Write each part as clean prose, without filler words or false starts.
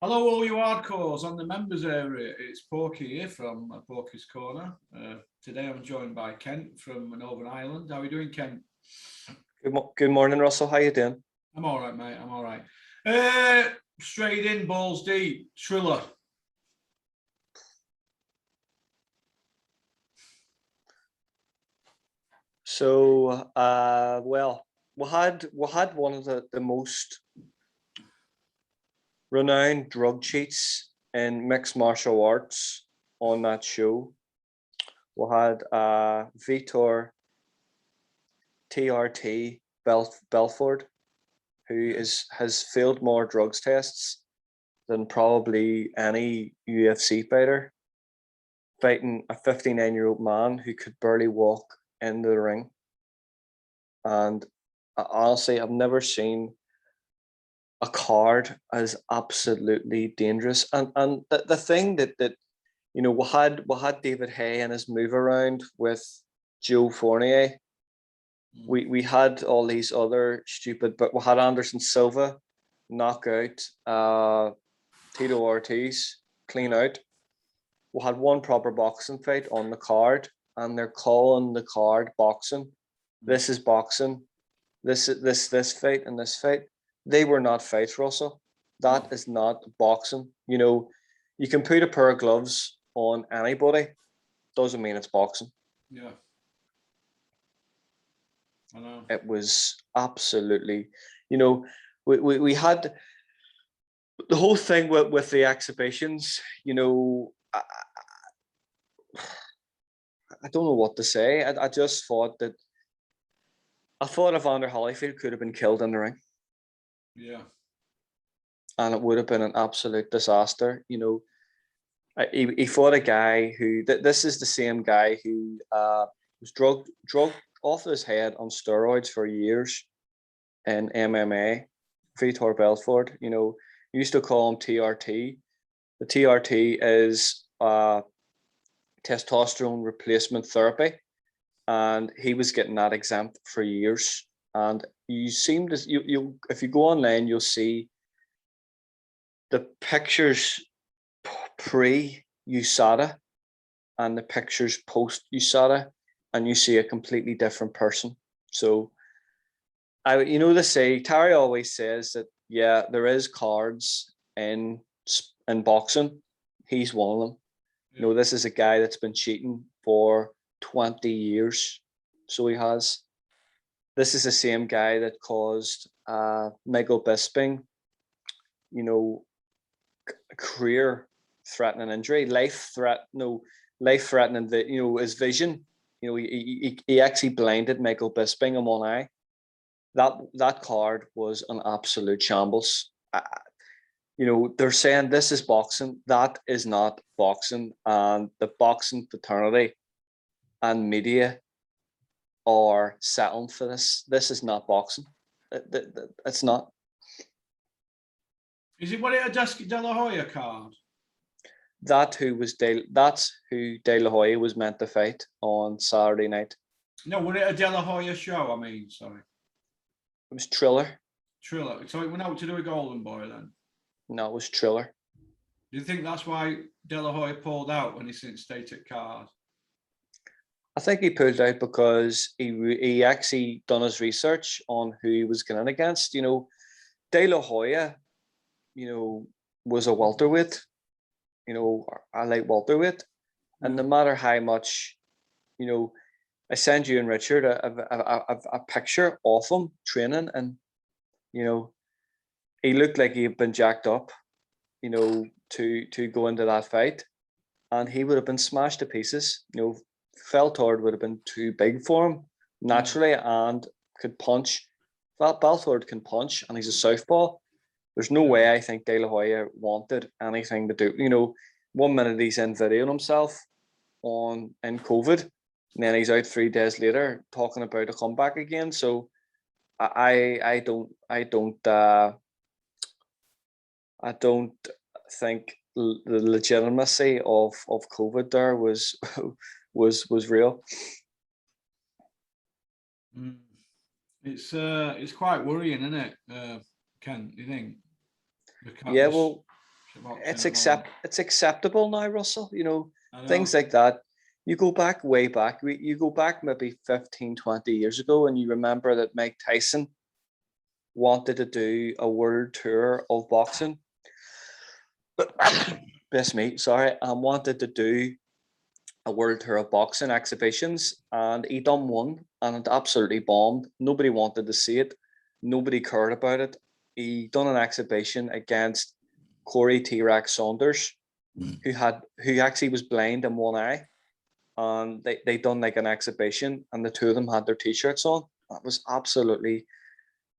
Hello, all you hardcores on the members area. It's Porky here from Porky's Corner. Today I'm joined by Kent from Northern Ireland. How are you doing, Kent? Good morning, Russell. How you doing? I'm all right, mate. I'm all right. Straight in, balls deep. Triller. Well, we had one of the most renowned drug cheats in mixed martial arts on that show. We had Vitor TRT Belford, who has failed more drugs tests than probably any UFC fighter, fighting a 59-year-old man who could barely walk into the ring. And honestly, I've never seen a card as absolutely dangerous. And the thing that we had David Haye and his move around with Joe Fournier. We had all these other stupid, but we had Anderson Silva knock out Tito Ortiz clean out. We had one proper boxing fight on the card, and they're calling the card boxing. This is boxing. This fight and this fight. They were not fights, Russell. That is not boxing. You can put a pair of gloves on anybody. Doesn't mean it's boxing. Yeah. I know. It was absolutely, we had the whole thing with the exhibitions. I don't know what to say. I just thought that Evander Holyfield could have been killed in the ring. Yeah. And it would have been an absolute disaster. He fought a guy who, this is the same guy who was drugged off his head on steroids for years in MMA, Vitor Belfort. Used to call him TRT. The TRT is testosterone replacement therapy, and he was getting that exempt for years. And you if you go online, you'll see the pictures pre USADA and the pictures post USADA, and you see a completely different person. So they say, Terry always says that, yeah, there is cards in boxing. He's one of them. Yeah. This is a guy that's been cheating for 20 years. So he has. This is the same guy that caused Michael Bisping, career threatening injury, life threatening his vision. He actually blinded Michael Bisping in one eye. That card was an absolute shambles. They're saying this is boxing. That is not boxing. And the boxing fraternity and media are settling for this. This is not boxing. It's not. Is it what it a De La Hoya card? That's who De La Hoya was meant to fight on Saturday night. No, was it a De La Hoya show? Sorry. It was Triller. Triller. So it went out to do a Golden Boy then? No, it was Triller. Do you think that's why De La Hoya pulled out when he sent stated card? I think he pulled out because he actually done his research on who he was going against. De La Hoya, was a welterweight. I like welterweight, and no matter how much, I send you and Richard a picture of him training, and he looked like he had been jacked up, to go into that fight, and he would have been smashed to pieces. Feltord would have been too big for him naturally, and could punch. Belfort can punch, and he's a southpaw. There's no way I think De La Hoya wanted anything to do. 1 minute he's in videoing himself in COVID, and then he's out 3 days later talking about a comeback again. So I don't think the legitimacy of COVID there was real. It's quite worrying, isn't it, Ken? You think? Yeah, well, It's acceptable now, Russell. You know, I know. things like that. You go back way back. You go back maybe 15, 20 years ago, and you remember that Mike Tyson wanted to do a world tour of boxing. But bless me, sorry, wanted to do a world tour of boxing exhibitions, and he done one, and it absolutely bombed. Nobody wanted to see it. Nobody cared about it. He done an exhibition against Corey T-Rex Saunders, who actually was blind in one eye, and they done like an exhibition, and the two of them had their t-shirts on. That was absolutely,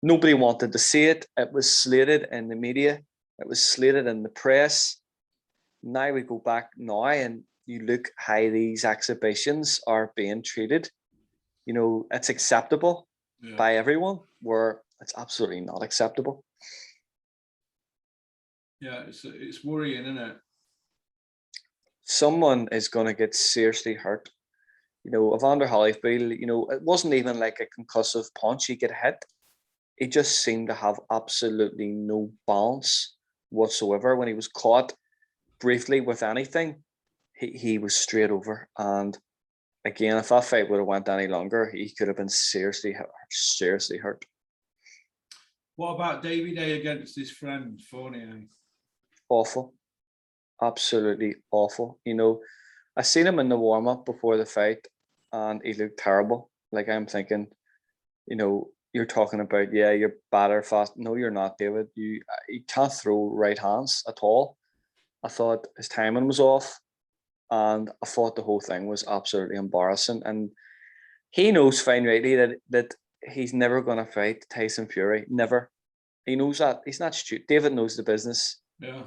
nobody wanted to see it. It was slated in the media. It was slated in the press. Now we go back now and you look how these exhibitions are being treated. You know, it's acceptable by everyone, where it's absolutely not acceptable. Yeah, it's worrying, isn't it? Someone is going to get seriously hurt. You know, Evander Holyfield, you know, it wasn't even like a concussive punch. He get hit. He just seemed to have absolutely no balance whatsoever. When he was caught briefly with anything, he was straight over. And again, if that fight would have went any longer, he could have been seriously hurt. What about Davy Day against his friend Fournier? Awful. Absolutely awful. You know, I seen him in the warm-up before the fight and he looked terrible. Like, I'm thinking, you know, you're talking about, yeah, you're batter fast. No, you're not, David. You can't throw right hands at all. I thought his timing was off, and I thought the whole thing was absolutely embarrassing. And he knows fine rightly that he's never going to fight Tyson Fury. Never. He knows that. He's not stupid. David knows the business. Yeah.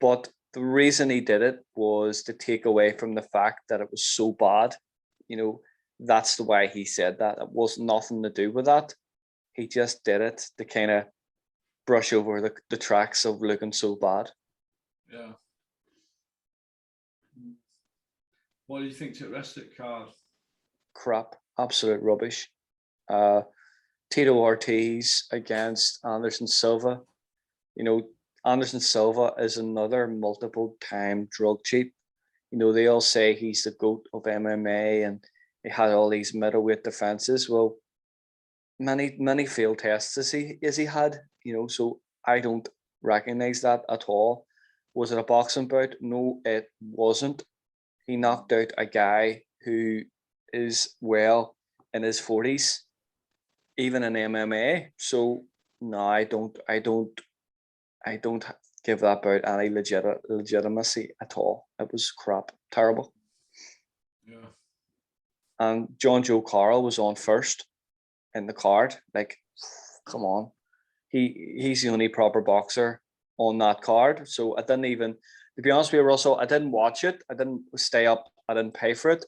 But the reason he did it was to take away from the fact that it was so bad. You know, that's the why he said that. It was nothing to do with that. He just did it to kind of brush over the tracks of looking so bad. Yeah. What do you think to the rest of the card? Crap. Absolute rubbish. Tito Ortiz against Anderson Silva. You know, Anderson Silva is another multiple-time drug cheat. You know, they all say he's the GOAT of MMA and he had all these middleweight defenses. Well, many failed tests as he had, you know, so I don't recognize that at all. Was it a boxing bout? No, it wasn't. He knocked out a guy who is well in his 40s, even in MMA. So no, I don't give that bout any legitimacy at all. It was crap, terrible. Yeah. And John Joe Carroll was on first in the card. Like, come on, he's the only proper boxer on that card. So I didn't even, to be honest with you, Russell, I didn't watch it. I didn't stay up. I didn't pay for it.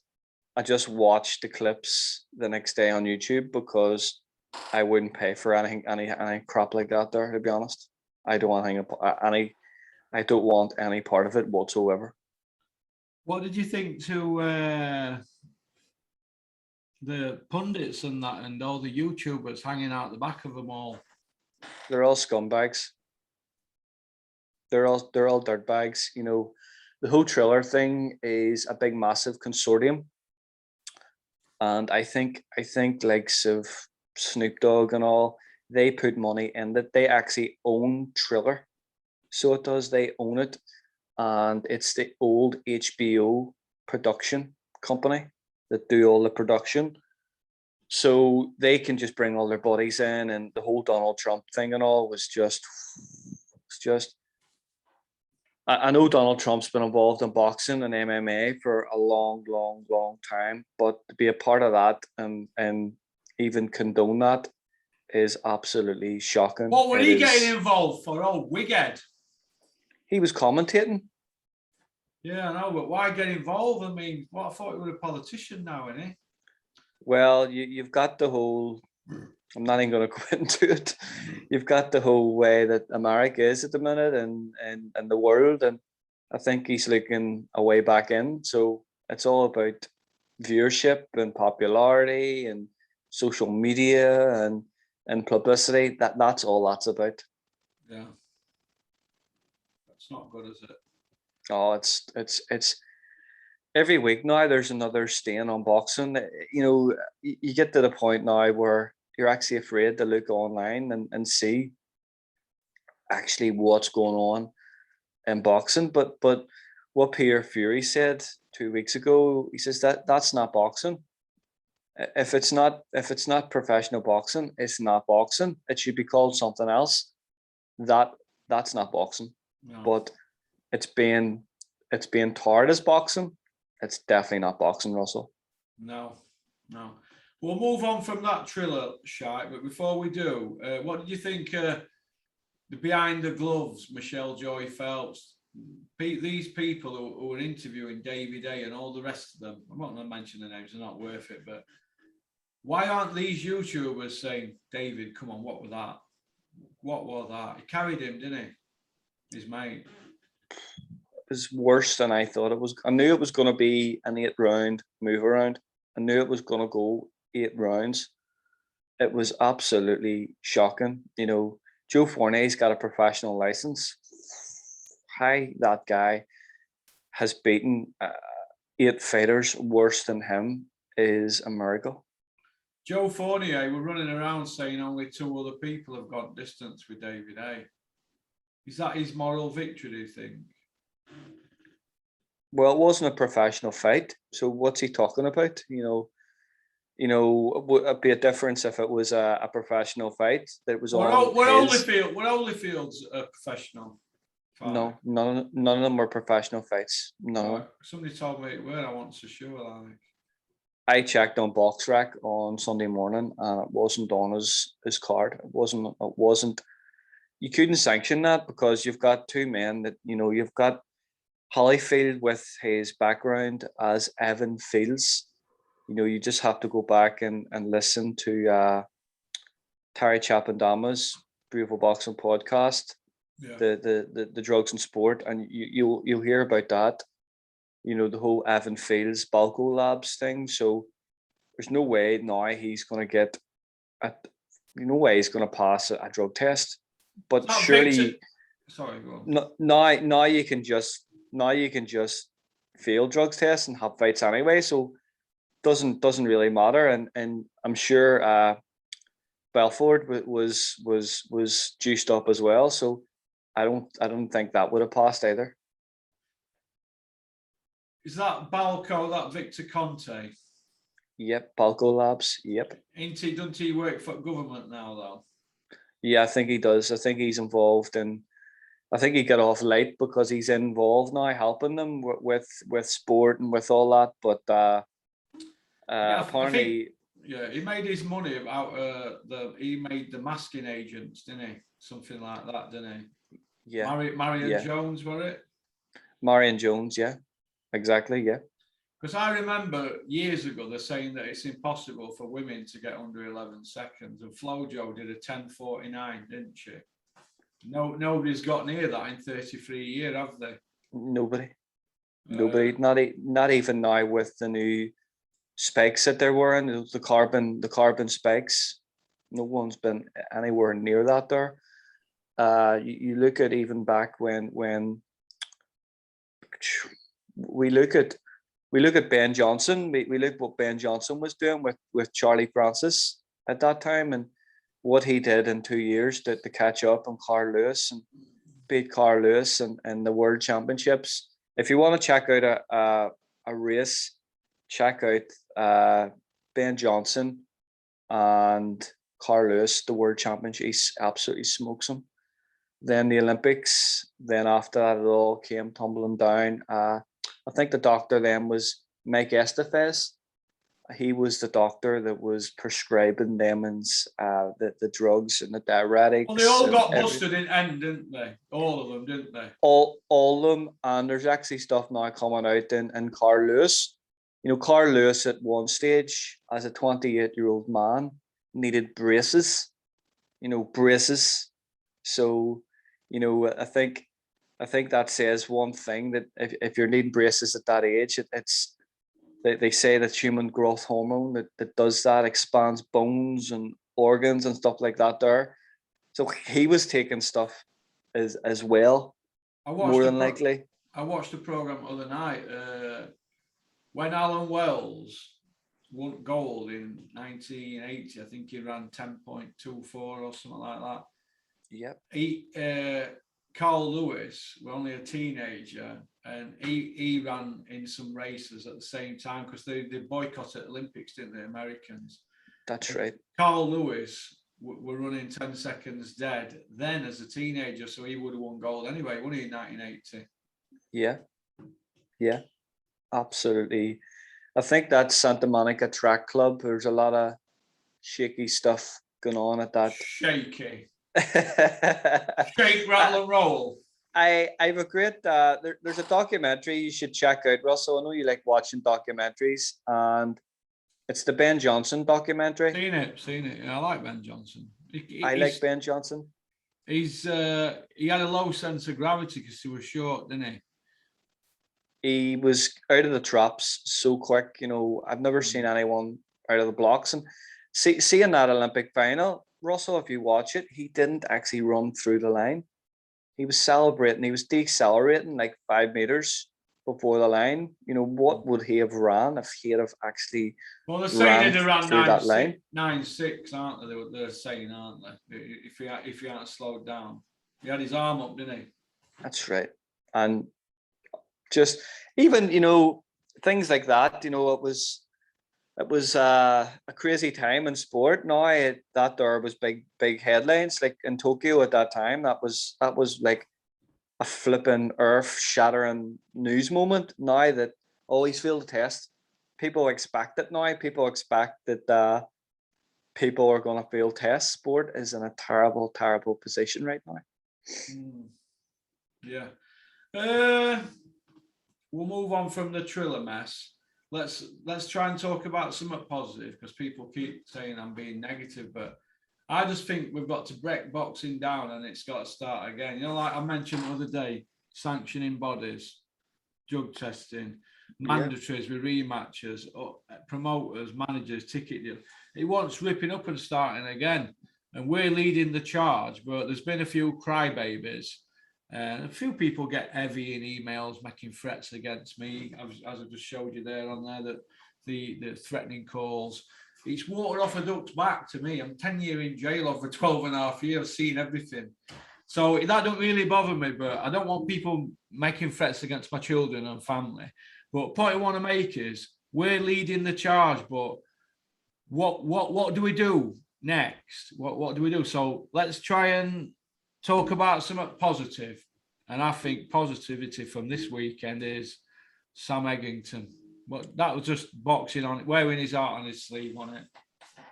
I just watched the clips the next day on YouTube because I wouldn't pay for any crap like that there. To be honest, I don't want I don't want any part of it whatsoever. What did you think to the pundits and that, and all the YouTubers hanging out the back of them all? They're all scumbags. They're all dirtbags. You know, the whole Triller thing is a big, massive consortium, and I think likes of Snoop Dogg and all, they put money in that. They actually own Triller, so it does. They own it, and it's the old HBO production company that do all the production. So they can just bring all their buddies in, and the whole Donald Trump thing and all was just. I know Donald Trump's been involved in boxing and MMA for a long time, but to be a part of that and even condone that is absolutely shocking. What were he getting involved for? Old Wighead. He was commentating. Yeah, I know, but why get involved? I mean, I thought he was a politician now, isn't he? Well, you've got the whole, I'm not even going to go into it. You've got the whole way that America is at the minute and the world. And I think he's looking a way back in. So it's all about viewership and popularity and social media and publicity. That's all that's about. Yeah. It's not good, is it? Oh, it's every week now. There's another stain on boxing. You get to the point now where you're actually afraid to look online and see actually what's going on in boxing. But what Pierre Fury said 2 weeks ago, he says that's not boxing. If it's not professional boxing, it's not boxing. It should be called something else. That's not boxing. No. But it's being tarred as boxing. It's definitely not boxing, Russell. No. We'll move on from that Triller shite, but before we do, what did you think the behind the gloves, Michelle Joy Phelps, these people who were interviewing Davey Day and all the rest of them? I'm not going to mention the names, they're not worth it, but why aren't these YouTubers saying, David, come on, what was that? What was that? He carried him, didn't he? His mate. It was worse than I thought it was. I knew it was going to be an 8-round move around. I knew it was going to go 8 rounds. It was absolutely shocking. Joe Fournier's got a professional license. How that guy has beaten 8 fighters worse than him is a miracle. Joe Fournier were running around saying only 2 other people have got distance with David A. Is that his moral victory, do you think? Well, it wasn't a professional fight, so what's he talking about? Would it be a difference if it was a professional fight that was on his... Holyfield's a professional fight. No, none of them were professional fights. No. Somebody told me it were. I want to show like. I checked on BoxRec on Sunday morning and it wasn't on his card. It wasn't. You couldn't sanction that because you've got 2 men that, you've got Holyfield with his background as Evan Fields. You just have to go back and listen to Terry Chapandama's Beautiful Boxing podcast, yeah. the drugs and sport, and you'll hear about that. The whole Evan Fields Balco Labs thing. So there's no way now he's going to get no way he's going to pass a drug test. But surely, sorry, go on. Now you can just fail drugs tests and have fights anyway. So doesn't really matter. And I'm sure Belfort was juiced up as well. So I don't think that would have passed either. Is that Balco, that Victor Conte? Yep, Balco Labs. Yep. Doesn't he work for government now though? Yeah, I think he does. I think he's involved in. I think he got off late because he's involved now, helping them with sport and with all that. But apparently, he made his money out he made the masking agents, didn't he? Something like that, didn't he? Yeah. Marion Jones, were it? Marion Jones, yeah, exactly, yeah. Because I remember years ago they're saying that it's impossible for women to get under 11 seconds, and Flojo did a 10:49, didn't she? Nobody's got near that in 33 years, have they? Nobody. Not even now with the new spikes that they're wearing, the carbon spikes. No one's been anywhere near that there. You look at even back when we look at Ben Johnson. We look what Ben Johnson was doing with Charlie Francis at that time and what he did in 2 years to catch up on Carl Lewis and beat Carl Lewis and the World Championships. If you want to check out a race, check out Ben Johnson and Carl Lewis, the World Championship. He absolutely smokes him. Then the Olympics. Then after that, it all came tumbling down. I think the doctor then was Mike Estevez. He was the doctor that was prescribing them the drugs and the diuretics. Well, they all got busted in end, didn't they? All of them, didn't they? All of them. And there's actually stuff now coming out in Carl Lewis. Carl Lewis at one stage, as a 28-year-old man, needed braces. Braces. So, I think that says one thing, that if you're needing braces at that age, they say that human growth hormone that does that, expands bones and organs and stuff like that there. So he was taking stuff as well. more than likely. I watched the program the other night when Alan Wells won gold in 1980. I think he ran 10.24 or something like that. Yep. Carl Lewis was only a teenager, and he ran in some races at the same time because they boycotted Olympics, didn't they, Americans? That's right. Carl Lewis were running 10 seconds dead then as a teenager, so he would have won gold anyway, wouldn't he, in 1980? Yeah, absolutely. I think that Santa Monica Track Club, there's a lot of shaky stuff going on at that. Shaky. Shake, rattle, and roll. I've a great there's a documentary you should check out, Russell. I know you like watching documentaries, and it's the Ben Johnson documentary. Seen it. I like Ben Johnson. I like Ben Johnson. He had a low sense of gravity because he was short, didn't he? He was out of the traps so quick. You know, I've never seen anyone out of the blocks. And seeing that Olympic final, Russell, if you watch it, he didn't actually run through the line. He was celebrating. He was decelerating like 5 meters before the line. You know, what would he have ran if he had have actually they're saying ran around through that line? 9.6, aren't they? They're saying, aren't they? If he hadn't slowed down, he had his arm up, didn't he? That's right. And just even, you know, things like that. You know, it was a crazy time in sport. Now that there was big headlines like in Tokyo at that time. That was like a flipping earth-shattering news moment. Now that always failed the test, people expect it now. People expect that people are going to fail tests. Sport is in a terrible position right now. Yeah. We'll move on from the Triller mess. Let's try and talk about something positive, because people keep saying I'm being negative, but I just think we've got to break boxing down and it's got to start again. You know, like I mentioned the other day, sanctioning bodies, drug testing, mandatories with rematches, promoters, managers, ticket deals. It wants ripping up and starting again. And we're leading the charge, but there's been a few crybabies. A few people get heavy in emails making threats against me, as I just showed you there on there, that the threatening calls. It's water off a duck's back to me. I'm 10 years in jail over 12 and a half years, seen everything. So that don't really bother me, but I don't want people making threats against my children and family. But the point I want to make is we're leading the charge, but what do we do next? What do we do? So let's try and talk about something positive. And I think positivity from this weekend is Sam Eggington. But that was just boxing on it, wearing his heart on his sleeve on it.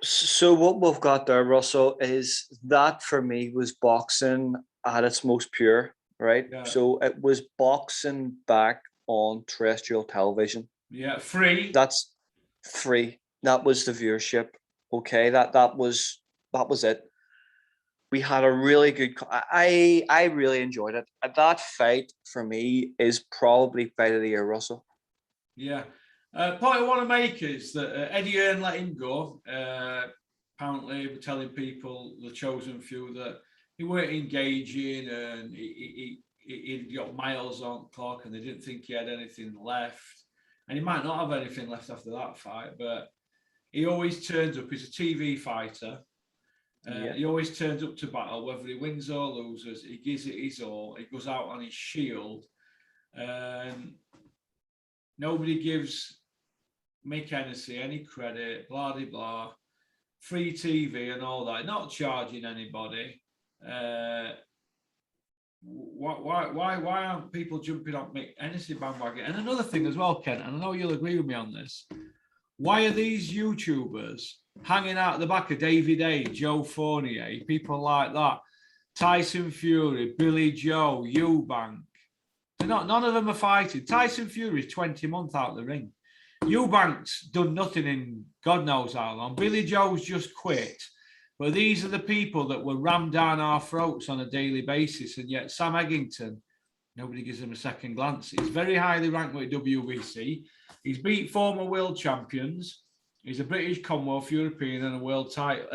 So what we've got there, Russell, is that for me was boxing at its most pure, right? Yeah. So it was boxing back on terrestrial television. Yeah, free. That's free. That was the viewership. Okay, that was it. We had a really good. I really enjoyed it. That fight for me is probably fight of the year, Russell. Yeah. Point I want to make is that Eddie Hearn let him go. Apparently, telling people, the chosen few, that he weren't engaging and he got miles on clock and they didn't think he had anything left. And he might not have anything left after that fight, but he always turns up. He's a TV fighter. He always turns up to battle, whether he wins or loses. He gives it his all. He goes out on his shield. Nobody gives Mick Hennessy any credit, blah, blah, blah. Free TV and all that. Not charging anybody. Why aren't people jumping on Mick Hennessy bandwagon? And another thing as well, Ken, and I know you'll agree with me on this. Why are these YouTubers hanging out the back of David A, Joe Fournier, people like that, Tyson Fury, Billy Joe, Eubank? None of them are fighting. Tyson Fury's 20 months out of the ring. Eubank's done nothing in God knows how long. Billy Joe's just quit. But these are the people that were rammed down our throats on a daily basis. And yet Sam Eggington, nobody gives him a second glance. He's very highly ranked with WBC. He's beat former world champions. He's a British, Commonwealth, European and a world title.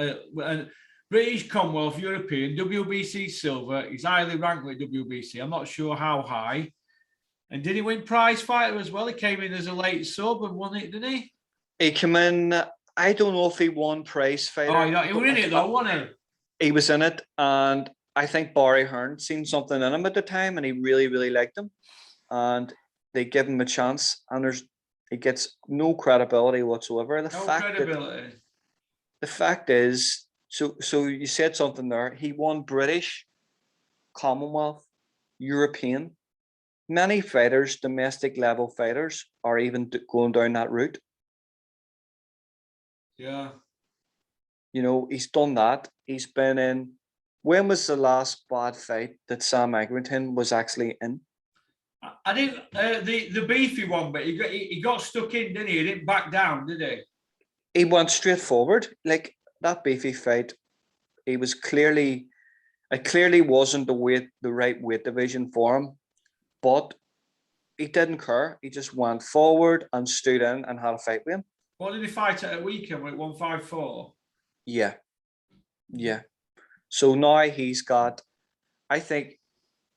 And British, Commonwealth, European, WBC silver. He's highly ranked with WBC. I'm not sure how high. And did he win prize fighter as well? He came in as a late sub and won it, didn't he? He came in. I don't know if he won prize fighter. Oh, he was in it though, wasn't he? He was in it, and I think Barry Hearn seen something in him at the time, and he really, really liked him, and they give him a chance, and he gets no credibility whatsoever. No credibility. The fact is, so you said something there. He won British, Commonwealth, European. Many fighters, domestic level fighters, are even going down that route. Yeah. You know, he's done that. He's been in. When was the last bad fight that Sam Eggerton was actually in? I didn't. The beefy one, but he got stuck in, didn't he? He didn't back down, did he? He went straight forward. Like that beefy fight, he was clearly. It clearly wasn't the right weight division for him, but he didn't care. He just went forward and stood in and had a fight with him. What did he fight at a weekend with 154? Yeah. So now he's got, I think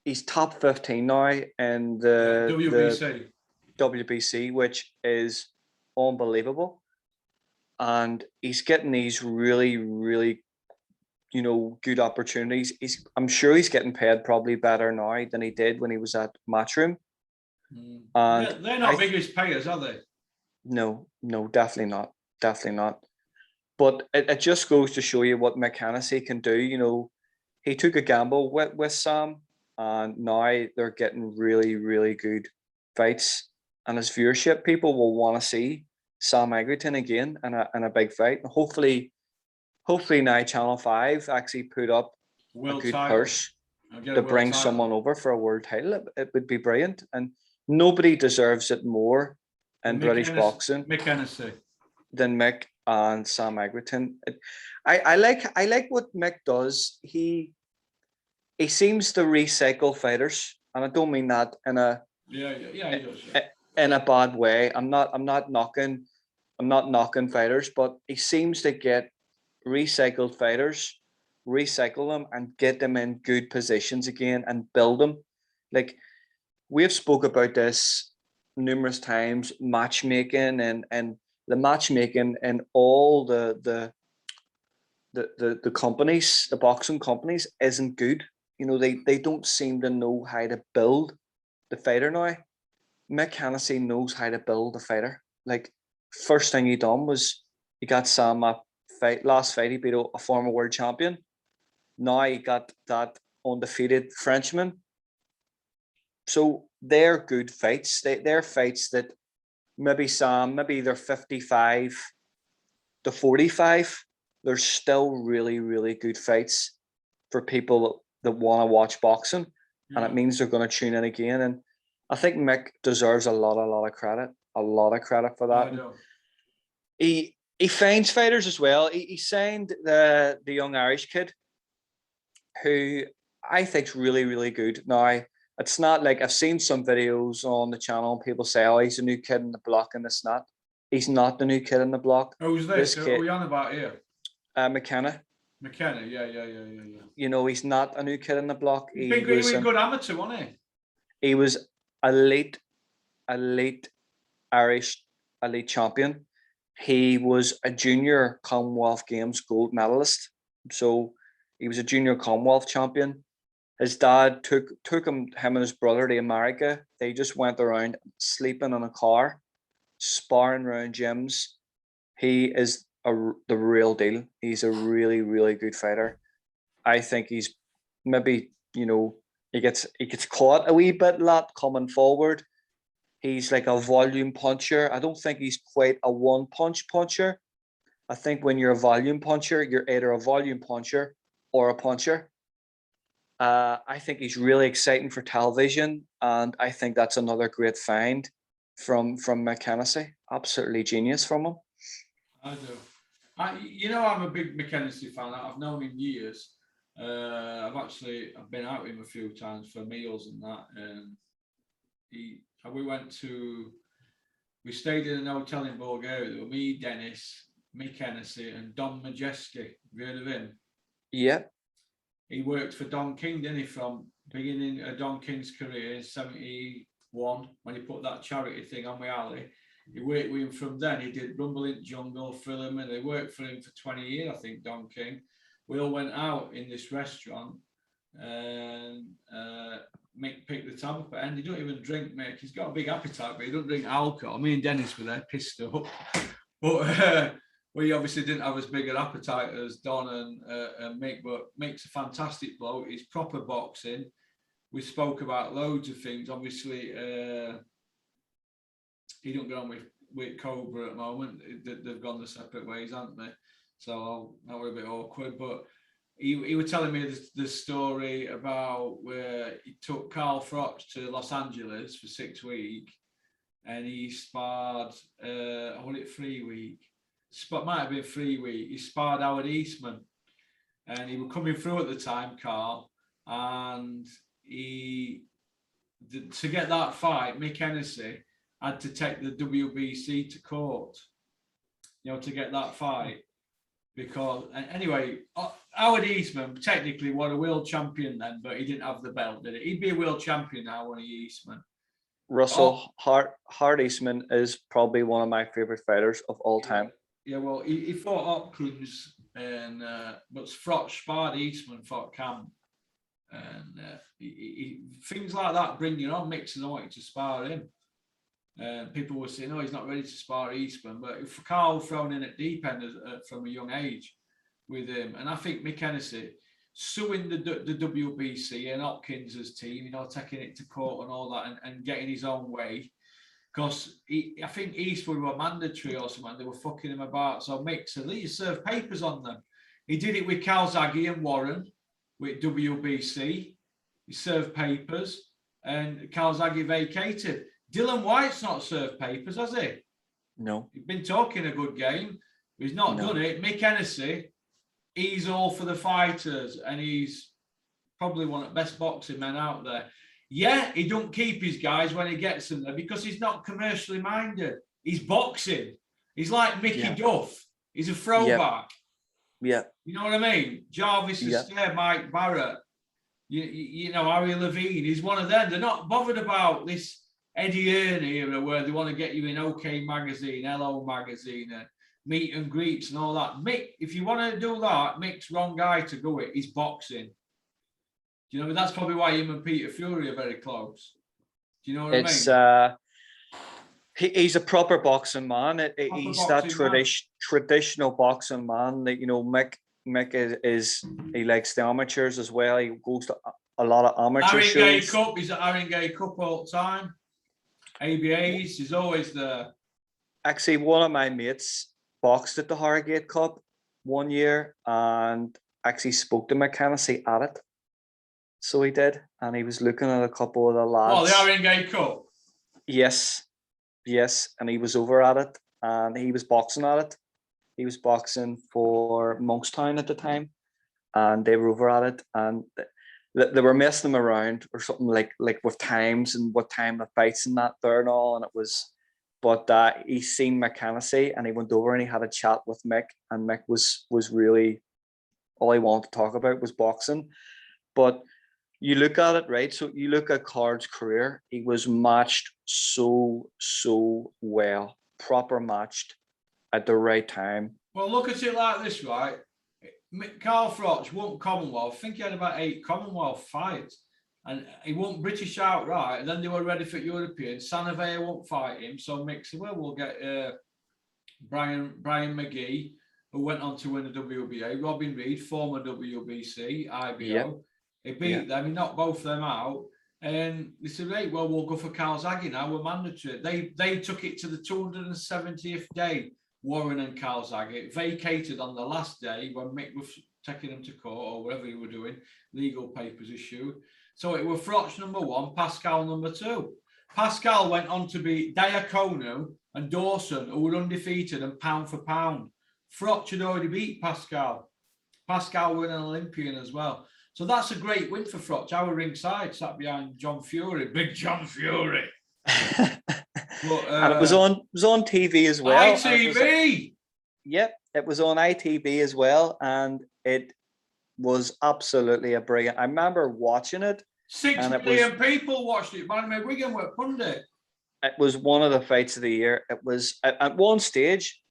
he's top 15 now in the WBC, which is unbelievable. And he's getting these really, really, good opportunities. I'm sure he's getting paid probably better now than he did when he was at Matchroom. And they're not biggest payers, are they? No, definitely not. But it just goes to show you what Mick Hennessy can do. He took a gamble with Sam, and now they're getting really, really good fights. And as viewership, people will want to see Sam Eggerton again in a big fight. And hopefully now Channel 5 actually put up a good purse to bring someone over for a world title. It would be brilliant. And nobody deserves it more in British boxing than Mick and Sam Eggerton. I like what Mick does. He seems to recycle fighters, and I don't mean that in a he does, in a bad way. I'm not knocking fighters, but he seems to get recycled fighters, recycle them, and get them in good positions again and build them. Like we've spoke about this numerous times, matchmaking and the matchmaking and all the companies, the boxing companies, isn't good. They don't seem to know how to build the fighter now. Mick Hennessy knows how to build a fighter. Like first thing he done was he got Sam a fight. Last fight he beat a former world champion. Now he got that undefeated Frenchman. So they're good fights. They're fights that maybe they're 55 to 45. They're still really, really good fights for people that want to watch boxing. And it means they're going to tune in again. And I think Mick deserves a lot of credit for that. He finds fighters as well. He signed the young Irish kid, who I think is really, really good. Now, it's not like I've seen some videos on the channel and people say, oh, he's a new kid in the block and it's not. He's not the new kid in the block. Who's this? What are we on about here? McKenna. McKenna, yeah. He's not a new kid in the block. He was a good amateur, wasn't he? He was elite Irish elite champion. He was a junior Commonwealth Games gold medalist. So he was a junior Commonwealth champion. His dad took him and his brother to America. They just went around sleeping in a car, sparring around gyms. He is the real deal. He's a really, really good fighter. I think he's maybe, he gets caught a wee bit lot coming forward. He's like a volume puncher. I don't think he's quite a one-punch puncher. I think when you're a volume puncher, you're either a volume puncher or a puncher. I think he's really exciting for television, and I think that's another great find from Mick Hennessy. Absolutely genius from him. I do. I'm a big Mick Hennessy fan. I've known him years. I've been out with him a few times for meals and that. We stayed in an hotel in Bulgaria. There were me, Dennis, Mick Hennessy, and Don Majeski. Have you heard of him? Yeah. He worked for Don King, didn't he, from beginning of Don King's career in 71 when he put that charity thing on with Ali. He worked with him from then. He did Rumble in Jungle, Thrillerman. They worked for him for 20 years, I think, Don King. We all went out in this restaurant and Mick picked the tab up and he don't even drink, Mick. He's got a big appetite, but he don't drink alcohol. Me and Dennis were there, pissed up. But we obviously didn't have as big an appetite as Don and Mick, but Mick's a fantastic bloke. He's proper boxing. We spoke about loads of things. Obviously, he don't get on with Cobra at the moment. They've gone their separate ways, haven't they? So that was a bit awkward. But he was telling me the story about where he took Carl Froch to Los Angeles for 6 weeks, and he sparred. I want it 3 weeks. Might have been 3 weeks. He sparred Howard Eastman, and he was coming through at the time, Carl, and to get that fight, Mick Hennessy had to take the WBC to court, to get that fight. Because, anyway, Howard Eastman technically was a world champion then, but he didn't have the belt, did he? He'd be a world champion now, wouldn't he, Eastman? Russell, Hart Eastman is probably one of my favorite fighters of all time. Yeah, well, he fought Hopkins, and but Froch sparred Eastman, fought Camp. And things like that bring you on. Mixon wanted to spar him. People were saying, "Oh, he's not ready to spar Eastman." But if Carl thrown in at deep end from a young age with him, and I think Mick Hennessy suing the WBC and Hopkins' team, taking it to court and all that, and getting his own way, because I think Eastwood were mandatory or something. They were fucking him about. So Mick said, "Let you serve papers on them." He did it with Calzaghe and Warren with WBC. He served papers, and Calzaghe vacated. Dylan White's not served papers, has he? No. He's been talking a good game, but he's not done it. Mick Hennessy, he's all for the fighters, and he's probably one of the best boxing men out there. Yeah, he don't keep his guys when he gets them there because he's not commercially minded. He's boxing. He's like Mickey Duff. He's a throwback. Yeah. You know what I mean? Jarvis is there, Mike Barrett. You know, Harry Levine. He's one of them. They're not bothered about this Eddie Hearn era where they want to get you in OK Magazine, Hello Magazine, and meet and greets and all that. Mick, if you want to do that, Mick's wrong guy to go with. He's boxing. Do you know? That's probably why him and Peter Fury are very close. Do you know what I mean? He's a proper boxing man. He's that traditional boxing man. That Mick is he likes the amateurs as well. He goes to a lot of amateur shows. Cup. He's at Haringey Cup all the time. ABAs. He's always there. Actually, one of my mates boxed at the Harrogate Cup one year and actually spoke to Mick Hennessy at it. So he did, and he was looking at a couple of the lads. Oh, the Haringey Cup. Yes, and he was over at it, and he was boxing at it. He was boxing for Monkstown at the time, and they were over at it, and they were messing him around or something like with times and what time the fights and that there and all, and it was. But he seen Mick Hennessy, and he went over and he had a chat with Mick, and Mick was really all he wanted to talk about was boxing, but. You look at it, right? So you look at Card's career, he was matched so well, proper matched at the right time. Well, look at it like this, right? Carl Froch won Commonwealth. I think he had about 8 Commonwealth fights. And he won British outright. And then they were ready for European. Sanavea won't fight him. So Mick said, well, we'll get Brian McGee, who went on to win the WBA. Robin Reed, former WBC, IBO. Yep. He beat them, he knocked both of them out. And they said, right, well, we'll go for Calzaghe now, we're mandatory. They took it to the 270th day, Warren and Calzaghe, vacated on the last day when Mick was taking them to court or whatever he were doing, legal papers issued. So it was Froch number 1, Pascal number 2. Pascal went on to beat Diacono and Dawson, who were undefeated and pound for pound. Froch had already beat Pascal. Pascal were an Olympian as well. So that's a great win for Froch. Our ringside sat behind John Fury, big John Fury. But, and it was on TV as well. ITV. It was on ITV as well, and was absolutely a brilliant. I remember watching it. Six And it million people watched it. Barney Wigan were pundit. It was one of the fights of the year. It was at one stage,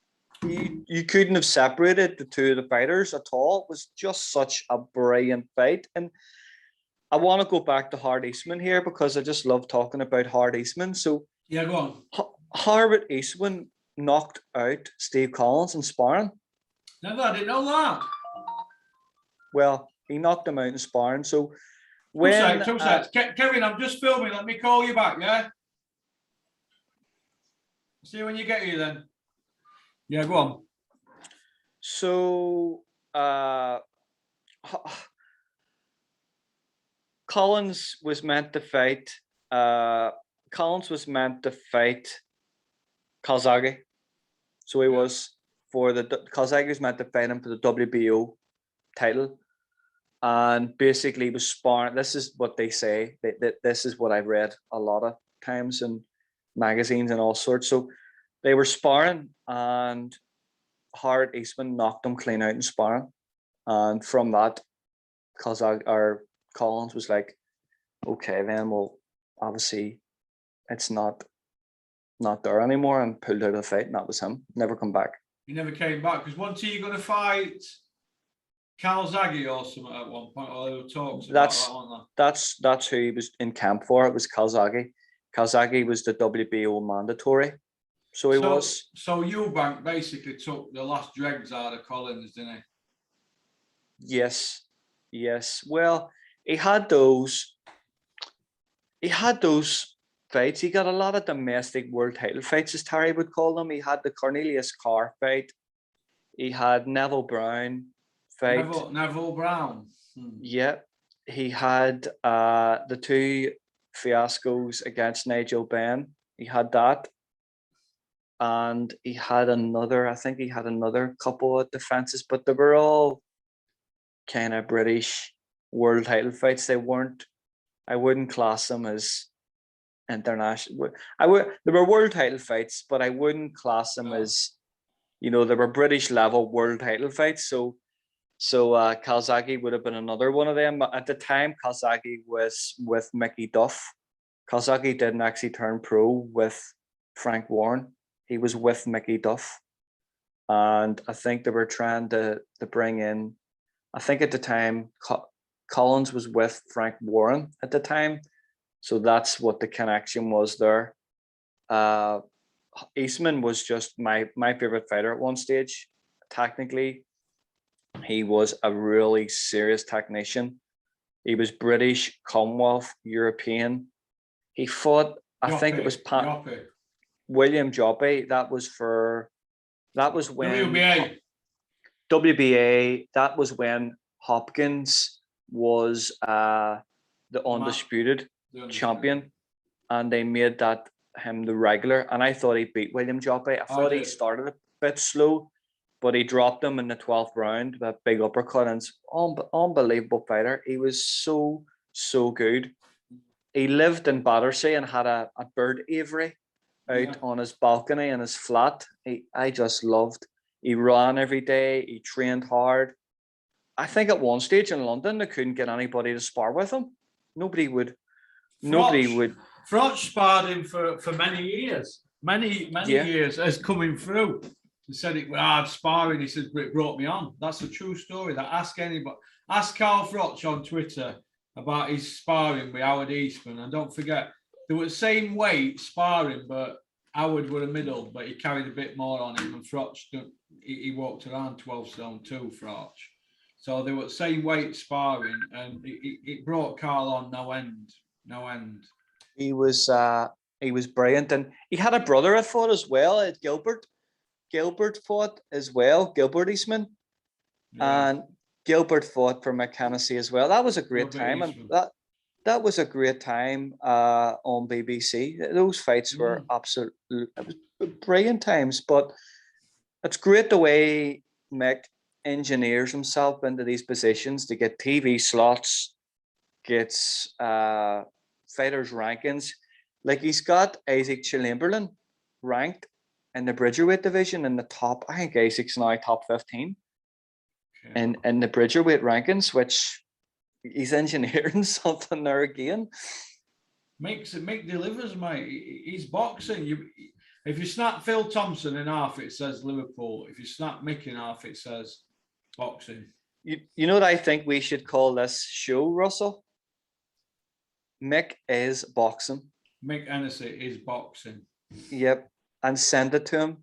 you couldn't have separated the two of the fighters at all. It was just such a brilliant fight. And I want to go back to Hart Eastman here because I just love talking about Hart Eastman. So yeah, go on. Hart Eastman knocked out Steve Collins in sparring. Never, I didn't know that. Well, he knocked him out in sparring. So when two seconds. Kevin, I'm just filming. Let me call you back, yeah? See you when you get here then. Yeah, go on. So Collins was meant to fight Calzaghe. So he was for the Calzaghe was meant to fight him for the WBO title. And basically he was sparring. This is what they say. This is what I've read a lot of times in magazines and all sorts. So they were sparring and Hart Eastman knocked him clean out in sparring. And from that, Collins was like, okay, then well, obviously it's not there anymore, and pulled out of the fight, and that was him. Never come back. He never came back because once you're going to fight Calzaghe or something at one point, or there were talks about that, weren't there? That's who he was in camp for. It was Calzaghe. Calzaghe was the WBO mandatory, so he was. So Eubank basically took the last dregs out of Collins, didn't he? Yes. Well, he had those fights. He got a lot of domestic world title fights, as Terry would call them. He had the Cornelius Carr fight. He had Neville Brown fight. Neville Brown. Yeah. He had the two fiascos against Nigel Benn. He had that. And he had another couple of defenses, but they were all kind of British world title fights. I wouldn't class them as international. There were world title fights, but I wouldn't class them as, they were British level world title fights. So Calzaghe would have been another one of them. At the time, Calzaghe was with Mickey Duff. Calzaghe didn't actually turn pro with Frank Warren. He was with Mickey Duff. And I think they were trying to bring in, I think at the time, Collins was with Frank Warren at the time. So that's what the connection was there. Eastman was just my favorite fighter at one stage. Technically, he was a really serious technician. He was British, Commonwealth, European. He fought, I think it was William Joppy. That was when WBA. That was when Hopkins was the undisputed champion, and they made him the regular. And I thought he beat William Joppy. I thought he started a bit slow, but he dropped him in the 12th round with a big uppercut. And unbelievable fighter. He was so good. He lived in Battersea and had a bird aviary out on his balcony in his flat. I just loved. He ran every day. He trained hard. I think at one stage in London they couldn't get anybody to spar with him. Nobody would. Froch sparred him for many years. Many years as coming through. He said it was hard sparring. He said it brought me on. That's a true story. Ask anybody. Ask Carl Froch on Twitter about his sparring with Howard Eastman. And don't forget, they were the same weight sparring, but Howard were a middle, but he carried a bit more on him. And Froch, he walked around 12 stone too, Froch. So they were the same weight sparring, and it brought Carl on no end. He was brilliant, and he had a brother that fought as well. Gilbert fought as well. Gilbert Eastman, and Gilbert fought for McHenessy as well. That was a great time, and that was a great time on BBC. Those fights were absolutely brilliant times. But it's great the way Mick engineers himself into these positions to get TV slots, gets fighters rankings. Like he's got Isaac Chamberlain ranked in the Bridgerweight division in the top. I think Isaac's now top 15. Okay. in the Bridgerweight rankings, which he's engineering something there again. Mick delivers, mate. He's boxing. If you snap Phil Thompson in half, it says Liverpool. If you snap Mick in half, it says boxing. You know what I think we should call this show, Russell? Mick is boxing. Mick Hennessy is boxing. Yep, and send it to him.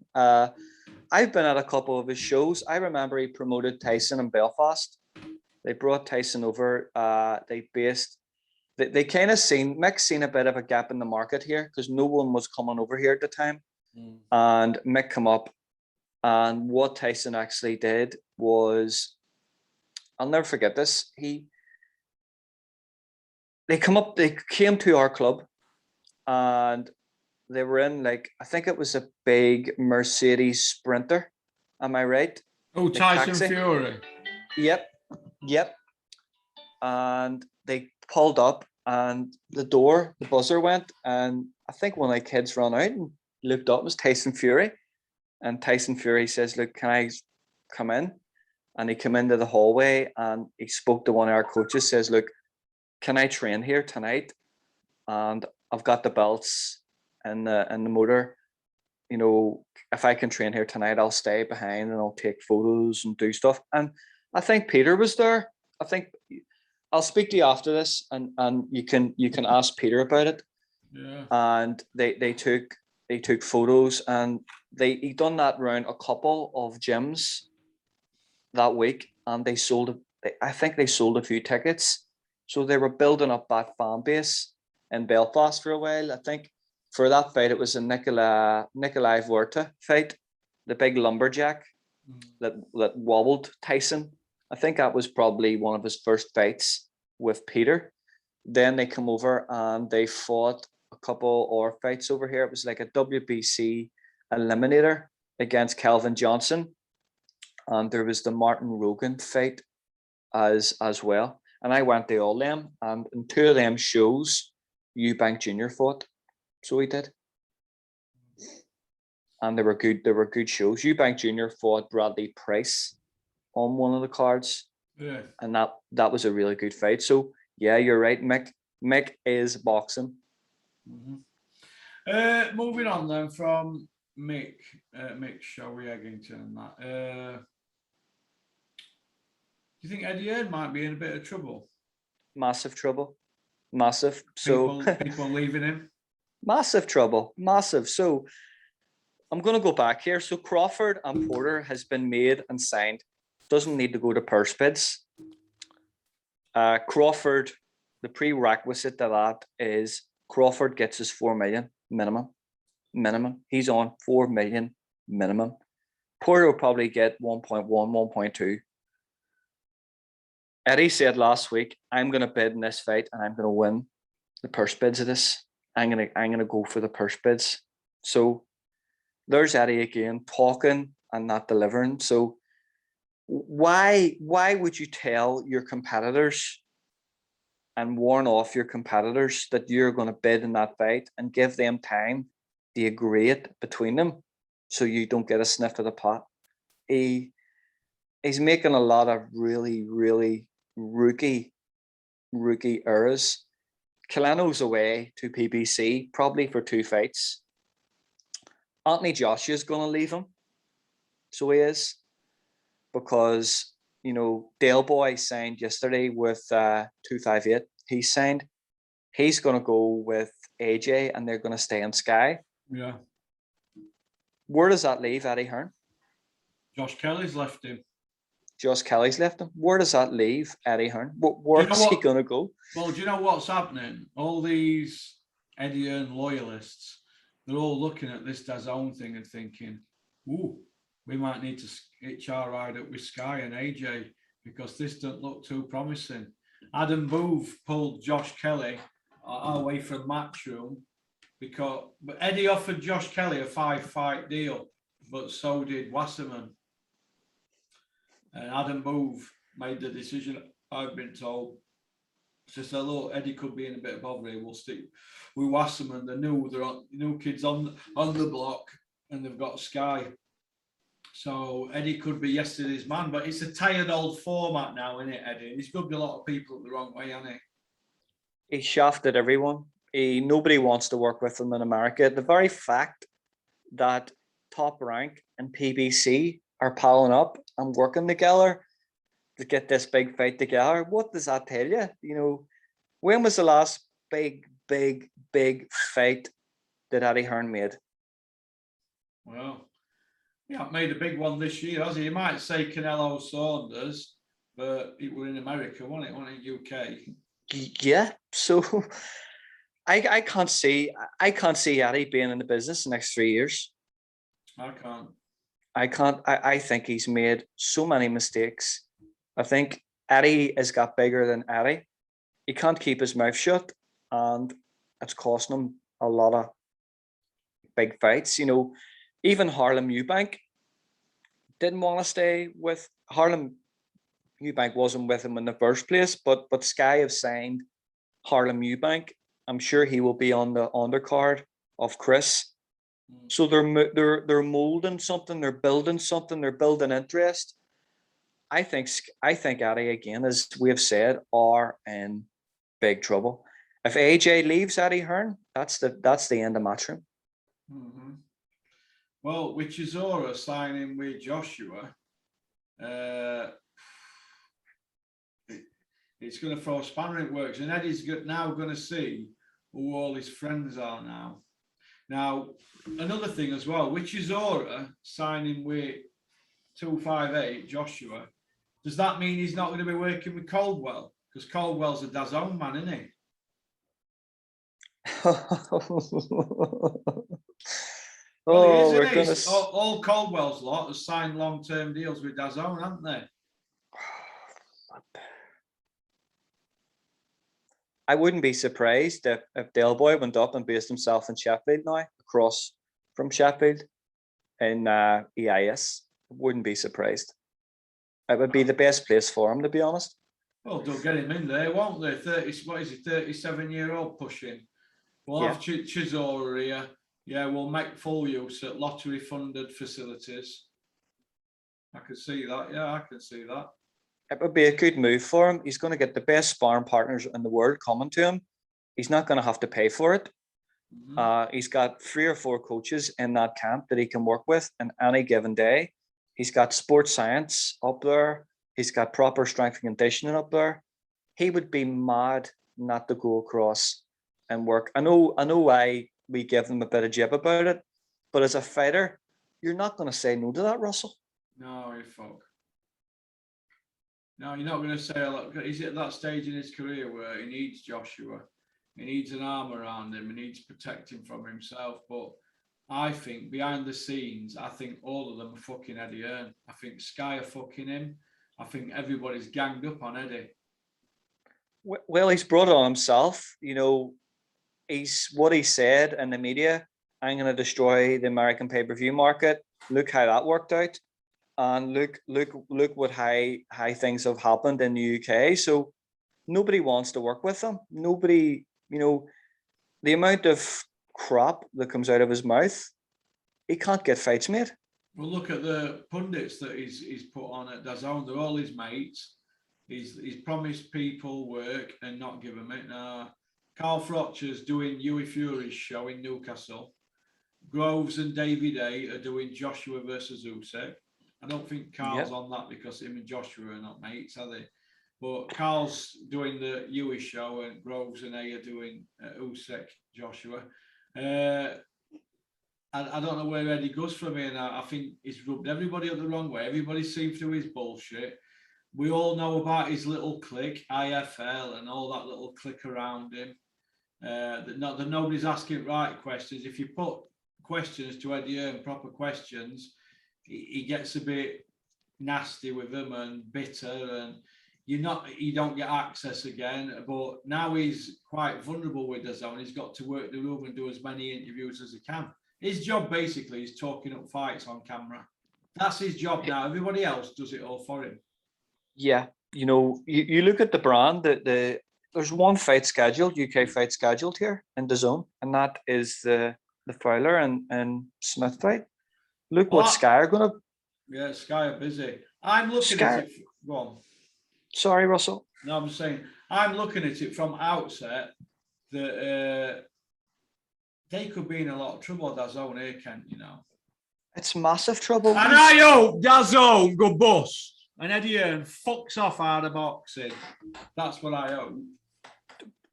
I've been at a couple of his shows. I remember he promoted Tyson in Belfast. They brought Tyson over. They kind of Mick's seen a bit of a gap in the market here because no one was coming over here at the time. And Mick come up, and what Tyson actually did was, I'll never forget this. They came to our club, and they were in, like, I think it was a big Mercedes Sprinter. Am I right? Oh, The Tyson taxi. Fury. Yep. And they pulled up, and the buzzer went, and I think one of the kids ran out and looked up. It was Tyson Fury. And Tyson Fury says, "Look, can I come in?" And he came into the hallway, and he spoke to one of our coaches, says, "Look, can I train here tonight? And I've got the belts and the motor. You know, if I can train here tonight, I'll stay behind and I'll take photos and do stuff." And I think Peter was there. I think I'll speak to you after this, and you can ask Peter about it. Yeah. And they took photos, and he done that around a couple of gyms that week, and I think they sold a few tickets. So they were building up that fan base in Belfast for a while. I think for that fight, it was a Nikolai Vuerta fight, the big lumberjack that wobbled Tyson. I think that was probably one of his first fights with Peter. Then they come over and they fought a couple or fights over here. It was like a WBC eliminator against Calvin Johnson. And there was the Martin Rogan fight as well. And I went to all them, and in two of them shows, Eubank Jr. fought. So he did. And they were good shows. Eubank Jr. fought Bradley Price on one of the cards. Yeah. And that was a really good fight. So yeah, you're right, Mick. Mick is boxing. Moving on then from Mick Showy Eggington and that. Do you think Eddie Hearn might be in a bit of trouble? Massive trouble. Massive. So people leaving him. Massive trouble. Massive. So I'm going to go back here. So Crawford and Porter has been made and signed. Doesn't need to go to purse bids. Crawford, the prerequisite to that is Crawford gets his 4 million minimum. He's on 4 million minimum. Porter will probably get 1.1, 1.2. Eddie said last week, "I'm going to bid in this fight and I'm going to win the purse bids of this. I'm going to go for the purse bids." So there's Eddie again, talking and not delivering. So why would you tell your competitors and warn off your competitors that you're going to bid in that fight and give them time to agree it between them so you don't get a sniff of the pot? He's making a lot of really, really rookie errors. Keleno's away to PBC probably for 2 fights. Anthony Joshua's going to leave him. So he is. Because, you know, Dale Boy signed yesterday with 258. He signed. He's going to go with AJ and they're going to stay in Sky. Yeah. Where does that leave Eddie Hearn? Josh Kelly's left him. Josh Kelly's left him. Where does that leave Eddie Hearn? Where's he going to go? Well, do you know what's happening? All these Eddie Hearn loyalists, they're all looking at this DAZN thing and thinking, ooh, we might need to hitch our ride up with Sky and AJ because this doesn't look too promising. Adam Booth pulled Josh Kelly away from Matchroom but Eddie offered Josh Kelly a 5-fight deal, but so did Wasserman. And Adam Booth made the decision, I've been told, to say, look, Eddie could be in a bit of bother here. We'll stick with Wasserman. They're new kids on the block, and they've got Sky. So Eddie could be yesterday's man, but it's a tired old format now, isn't it, Eddie? And he's rubbed a lot of people the wrong way, hasn't he? He shafted everyone. Nobody wants to work with him in America. The very fact that Top Rank and PBC are piling up and working together to get this big fight together, what does that tell you? You know, when was the last big fight that Eddie Hearn made? Well, yeah, made a big one this year, has he? You might say Canelo Saunders, but it were in America, wasn't it? Wasn't it UK? Yeah. So I can't see Eddie being in the business the next 3 years. I can't. I think he's made so many mistakes. I think Eddie has got bigger than Eddie. He can't keep his mouth shut, and it's costing him a lot of big fights. You know, even Harlem Eubank didn't want to stay with Harlem. Eubank wasn't with him in the first place, but Sky have signed Harlem Eubank. I'm sure he will be on the undercard of Chris. So they're molding something, they're building something, they're building interest. I think Eddie, again, as we have said, are in big trouble. If AJ leaves Eddie Hearn, that's the end of Matchroom. Mm-hmm. Well, with Chisora signing with Joshua, it's going to throw a spanner in works, and Eddie's now going to see who all his friends are now. Now, another thing as well, with Chisora signing with 258 Joshua, does that mean he's not going to be working with Caldwell? Because Caldwell's a DAZN man, isn't he? Well, he is, isn't he? All Caldwell's lot have signed long-term deals with DAZN, haven't they? I wouldn't be surprised if Del Boy went up and based himself in Sheffield now, across from Sheffield in EIS. Wouldn't be surprised. It would be the best place for him, to be honest. Well, they'll get him in there, won't they? 37-year-old pushing. We'll have Chisora here. Yeah, we'll make full use at lottery-funded facilities. I can see that. Yeah, I can see that. It would be a good move for him. He's going to get the best sparring partners in the world coming to him. He's not going to have to pay for it. Mm-hmm. He's got 3 or 4 coaches in that camp that he can work with on any given day. He's got sports science up there. He's got proper strength and conditioning up there. He would be mad not to go across and work. I know why we give him a bit of jib about it, but as a fighter, you're not going to say no to that, Russell. No, you fuck. No, you're not going to say, look, he's at that stage in his career where he needs Joshua. He needs an arm around him. He needs to protect him from himself. But I think behind the scenes, I think all of them are fucking Eddie Hearn. I think Sky are fucking him. I think everybody's ganged up on Eddie. Well, he's brought it on himself. You know, he's what he said in the media. I'm going to destroy the American pay-per-view market. Look how that worked out. And look what high things have happened in the UK. So nobody wants to work with him. Nobody, you know, the amount of crap that comes out of his mouth, he can't get fights made. Well, look at the pundits that he's put on at DAZN. They're all his mates. He's promised people work and not give them it. Carl Frochter's doing Hughie Fury's show in Newcastle. Groves and Davey Day are doing Joshua versus Usyk. I don't think Carl's on that because him and Joshua are not mates, are they? But Carl's doing the Hughie show and Groves and A are doing Usyk, Joshua. I don't know where Eddie goes from here now. I think he's rubbed everybody up the wrong way. Everybody's seen through his bullshit. We all know about his little clique, IFL, and all that little clique around him. That nobody's asking right questions. If you put questions to Eddie Hearn, proper questions, he gets a bit nasty with them and bitter, and you don't get access again. But now he's quite vulnerable with DAZN. He's got to work the room and do as many interviews as he can. His job basically is talking up fights on camera. That's his job now. Everybody else does it all for him. Yeah, you know, you look at the brand. There's one fight scheduled, UK fight scheduled here in DAZN, and that is the Fowler and Smith fight. Look what Sky are going to. Yeah, Sky are busy. I'm looking Sky- at it. Go on. Sorry, Russell. No, I'm saying I'm looking at it from outset that they could be in a lot of trouble. That's own here, Kent. You know. It's massive trouble. And I hope DAZN go bust and Eddie Hearn fucks off out of boxing. That's what I hope.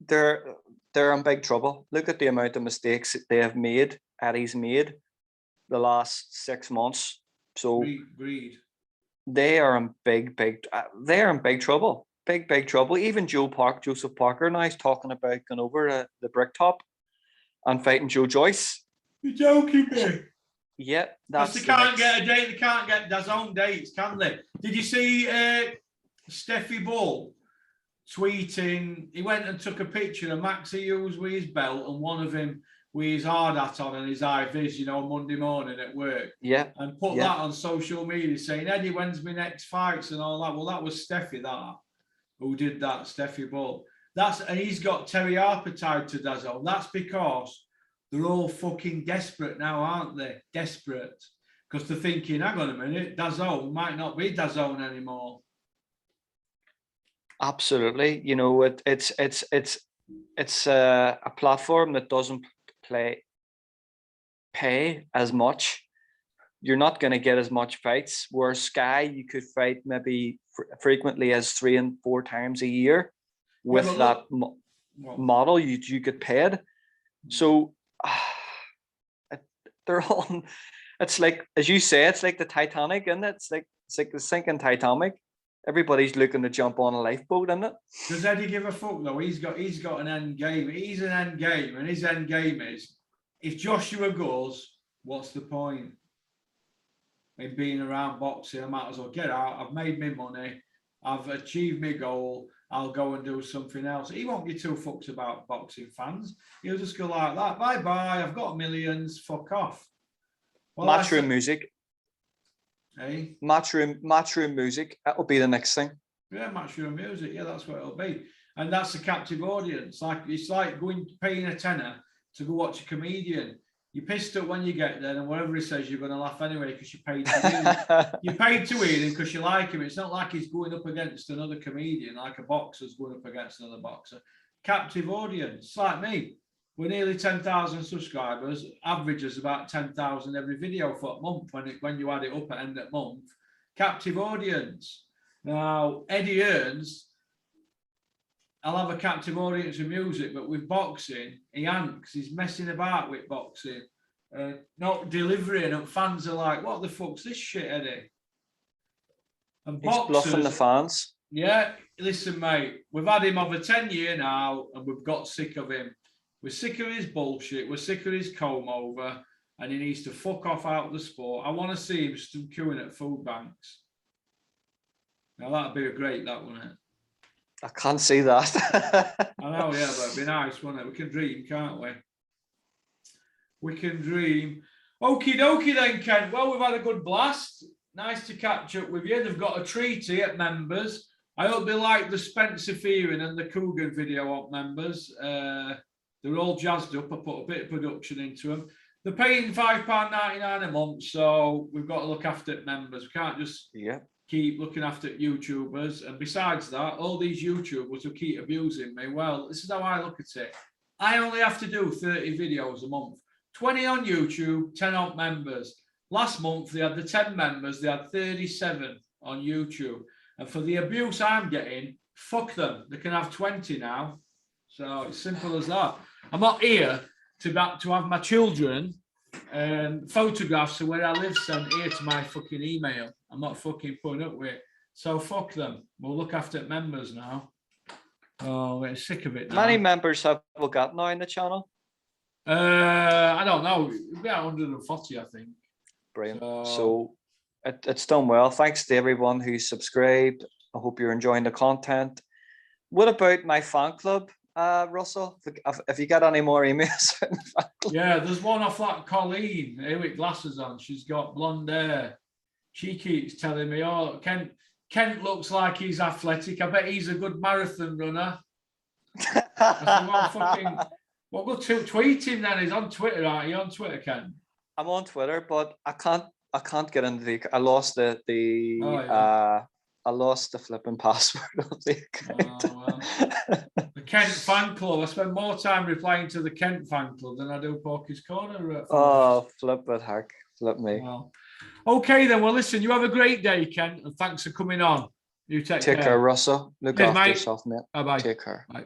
They're in big trouble. Look at the amount of mistakes that they have made. Eddie's made the last 6 months. So Greed. they are in they're in big trouble. Big trouble. Even Joseph Parker now is talking about going over the Bricktop and fighting Joe Joyce. You're joking me. Yeah, Because they can't get a date. They can't get DAZN dates, can they? Did you see Steffi Bull tweeting? He went and took a picture of Maxi Hughes with his belt and one of him with his hard hat on and his high vis, you know, Monday morning at work. Yeah. And put that on social media saying, Eddie, when's my next fights and all that? Well, that was Steffi, who did that, Steffi Bull. And he's got Terry Harper tied to DAZN. That's because they're all fucking desperate now, aren't they? Desperate. Because they're thinking, hang on a minute, DAZN might not be DAZN anymore. Absolutely. You know, it's a platform that doesn't pay as much. You're not going to get as much fights. Where Sky, you could fight maybe frequently as 3 and 4 times a year. With that model, you get paid. So they're on. It's like, as you say, it's like the Titanic, isn't it? It's like the sinking Titanic. Everybody's looking to jump on a lifeboat, isn't it? Does Eddie give a fuck though? He's got an end game. He's an end game, and his end game is if Joshua goes, what's the point in being around boxing? I might as well get out. I've made my money. I've achieved my goal. I'll go and do something else. He won't give 2 fucks about boxing fans. He'll just go like that. Bye. I've got millions. Fuck off. Well, Matchroom music. Hey? Matchroom music. That'll be the next thing. Yeah, Matchroom music. Yeah, that's what it'll be. And that's a captive audience. It's like paying a tenner to go watch a comedian. You're pissed at when you get there, and whatever he says, you're going to laugh anyway because you paid to hear him. You paid to hear him because you like him. It's not like he's going up against another comedian, like a boxer's going up against another boxer. Captive audience. It's like me. We're nearly 10,000 subscribers. Average is about 10,000 every video for a month when you add it up at end of month. Captive audience. Now, Eddie Hearns, I'll have a captive audience of music, but with boxing, he ain't, because he's messing about with boxing, not delivering, and fans are like, what the fuck's this shit, Eddie? And he's bluffing the fans. Yeah, listen, mate, we've had him over 10 years now, and we've got sick of him. We're sick of his bullshit. We're sick of his comb over, and he needs to fuck off out of the sport. I want to see him still queuing at food banks. Now, that'd be great, that, wouldn't it? I can't see that. I know, yeah, but it'd be nice, wouldn't it? We can dream, can't we? We can dream. Okie dokie then, Ken. Well, we've had a good blast. Nice to catch up with you. They've got a treaty at members. I hope they like the Spencer Fearing and the Coogan video up members. They're all jazzed up. I put a bit of production into them. They're paying £5.99 a month, so we've got to look after members. We can't just keep looking after YouTubers. And besides that, all these YouTubers will keep abusing me. Well, this is how I look at it. I only have to do 30 videos a month. 20 on YouTube, 10 on members. Last month, they had the 10 members. They had 37 on YouTube. And for the abuse I'm getting, fuck them. They can have 20 now. So it's simple as that. I'm not here to have my children and photographs of where I live sent here to my fucking email. I'm not fucking putting up with it. So fuck them. We'll look after members now. Oh, we're sick of it now. How many members have we got now in the channel? I don't know. About 140, I think. Brilliant. So it's done well. Thanks to everyone who subscribed. I hope you're enjoying the content. What about my fan club? Russell, if you got any more emails? Yeah, there's one off that Colleen here with glasses on. She's got blonde hair. She keeps telling me, oh, Kent looks like he's athletic. I bet he's a good marathon runner. I said, well, go tweet him then. He's on Twitter, aren't you? On Twitter, Ken? I'm on Twitter, but I can't I can't get into the. I lost Oh, yeah. I lost the flipping password of the account. Oh, well. The Kent fan club. I spend more time replying to the Kent fan club than I do Porky's Corner. Oh, flip it, heck, flip me. Well, okay then. Well, listen, you have a great day, Kent, and thanks for coming on. You take Take care, Russell. Look Cheers, after mate. yourself, mate. Bye bye. Take care. Bye.